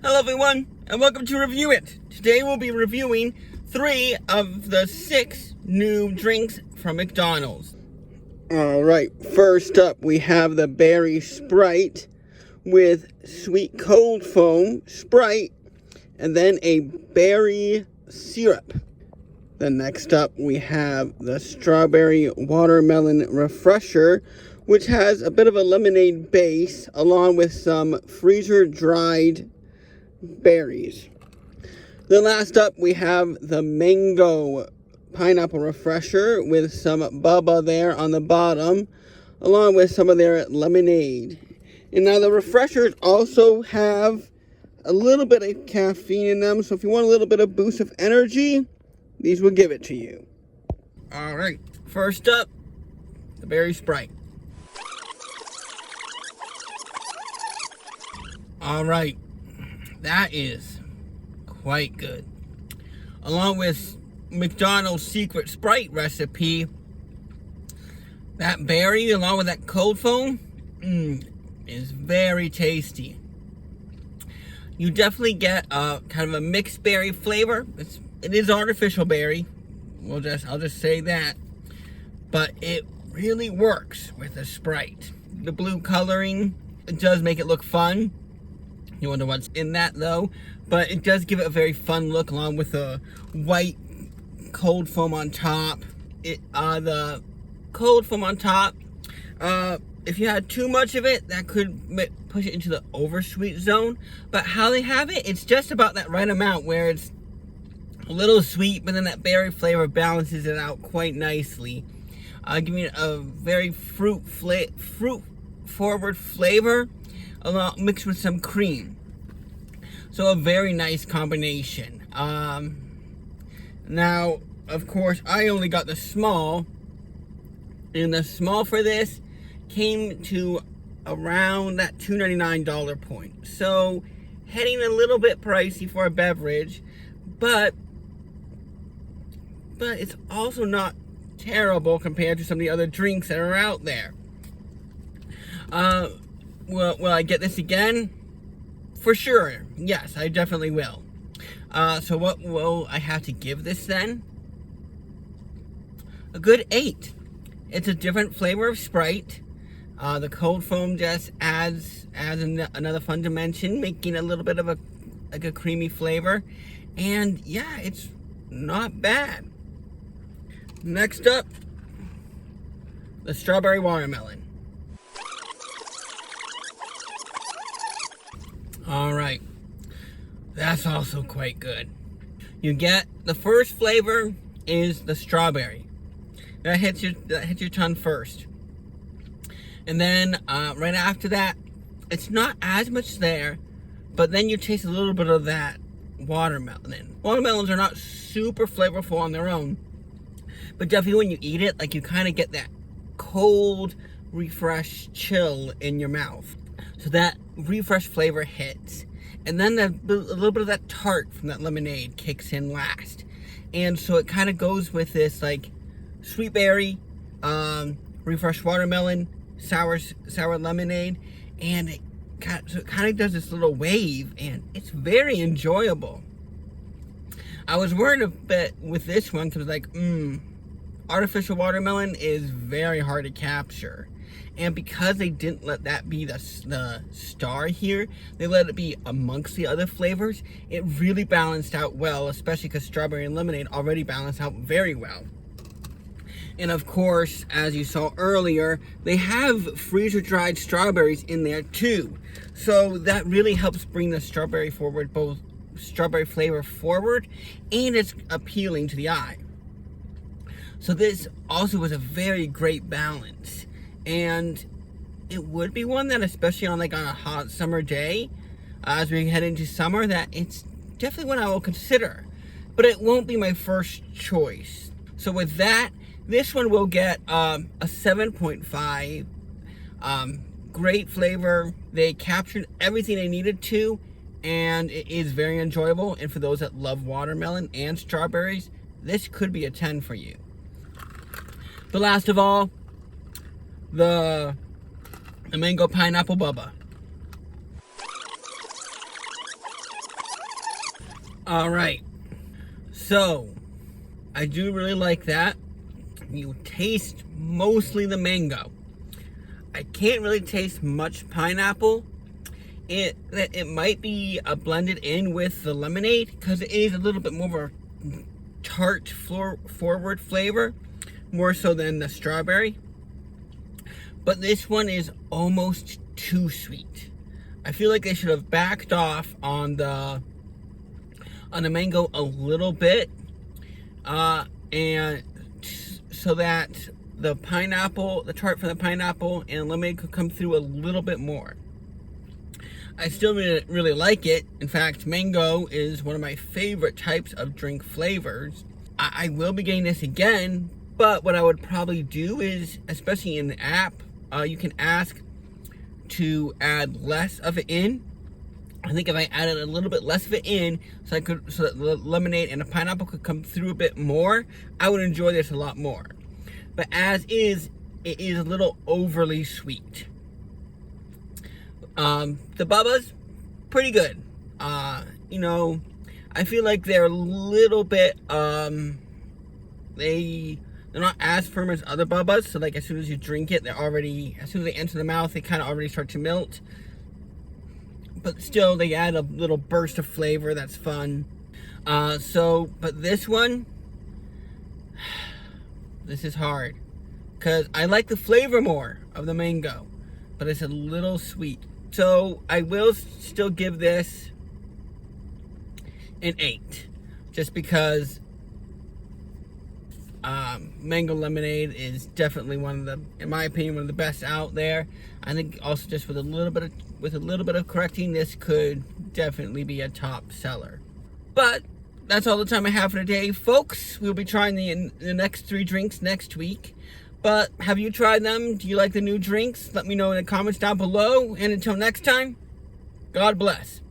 Hello everyone, and welcome to Review It. Today we'll be reviewing 3 of the 6 new drinks from McDonald's. Alright, first up we have the Berry Sprite with sweet cold foam Sprite, and then a berry syrup. Then next up we have the Strawberry Watermelon Refresher, which has a bit of a lemonade base along with some freezer-dried berries. Then last up we have the Mango Pineapple Refresher with some Bubba there on the bottom, along with some of their lemonade. And now the refreshers also have a little bit of caffeine in them, so if you want a little bit of boost of energy, these will give it to you. Alright, first up, the Berry Sprite. Alright, that is quite good. Along with McDonald's secret Sprite recipe, that berry along with that cold foam is very tasty. You definitely get a kind of a mixed berry flavor. It is artificial berry. I'll just say that. But it really works with the Sprite. The blue coloring, it does make it look fun. You wonder what's in that though, but it does give it a very fun look along with the white cold foam on top. The cold foam on top, if you had too much of it, that could push it into the oversweet zone. But how they have it, it's just about that right amount where it's a little sweet, but then that berry flavor balances it out quite nicely, giving it a very fruit forward flavor, mixed with some cream. So a very nice combination. Now, of course, I only got the small, and the small for this came to around that $2.99 point. So heading a little bit pricey for a beverage, but it's also not terrible compared to some of the other drinks that are out there. Will I get this again? For sure. Yes, I definitely will. So what will I have to give this then? A good 8. It's a different flavor of Sprite. The cold foam just adds another fun dimension, making a little bit of a creamy flavor. And yeah, it's not bad. Next up, the Strawberry Watermelon. Alright, that's also quite good. You get, the first flavor is the strawberry. That hits your tongue first. And then right after that, it's not as much there, but then you taste a little bit of that watermelon. Watermelons are not super flavorful on their own, but definitely when you eat it, like, you kind of get that cold, refreshed chill in your mouth. So that refresh flavor hits. And then a little bit of that tart from that lemonade kicks in last. And so it kind of goes with this, like, sweet berry, refreshed watermelon, sour lemonade. And it kind of does this little wave, and it's very enjoyable. I was worried a bit with this one because, like, artificial watermelon is very hard to capture. And because they didn't let that be the star here, they let it be amongst the other flavors, it really balanced out well, especially because strawberry and lemonade already balance out very well. And of course, as you saw earlier, they have freezer-dried strawberries in there too. So that really helps bring the strawberry forward, both strawberry flavor forward, and it's appealing to the eye. So this also was a very great balance. And it would be one that, especially on a hot summer day, as we head into summer, that it's definitely one I will consider. But it won't be my first choice. So with that, this one will get a 7.5. Great flavor. They captured everything they needed to, and it is very enjoyable. And for those that love watermelon and strawberries, this could be a 10 for you. But last of all, the Mango Pineapple Bubba. Alright, so I do really like that. You taste mostly the mango. I can't really taste much pineapple. It might be blended in with the lemonade because it is a little bit more of a tart forward flavor, more so than the strawberry. But this one is almost too sweet. I feel like they should have backed off on the mango a little bit, and so that the pineapple, the tart from the pineapple and lemonade could come through a little bit more. I still really like it. In fact, mango is one of my favorite types of drink flavors. I will be getting this again, but what I would probably do is, especially in the app, you can ask to add less of it in. I think if I added a little bit less of it in, so that the lemonade and the pineapple could come through a bit more, I would enjoy this a lot more. But as is, it is a little overly sweet. The Bubba's pretty good. You know, I feel like they're a little bit, they're not as firm as other Bubba's. So like as soon as you drink it, as soon as they enter the mouth, they kind of already start to melt. But still, they add a little burst of flavor that's fun. But this one, this is hard. Because I like the flavor more of the mango, but it's a little sweet. So I will still give this an 8. Just because mango lemonade is definitely in my opinion, one of the best out there. I think also just with a little bit of correcting, this could definitely be a top seller. But that's all the time I have for today, folks. We'll be trying the next 3 drinks next week. But have you tried them? Do you like the new drinks? Let me know in the comments down below. And until next time, God bless.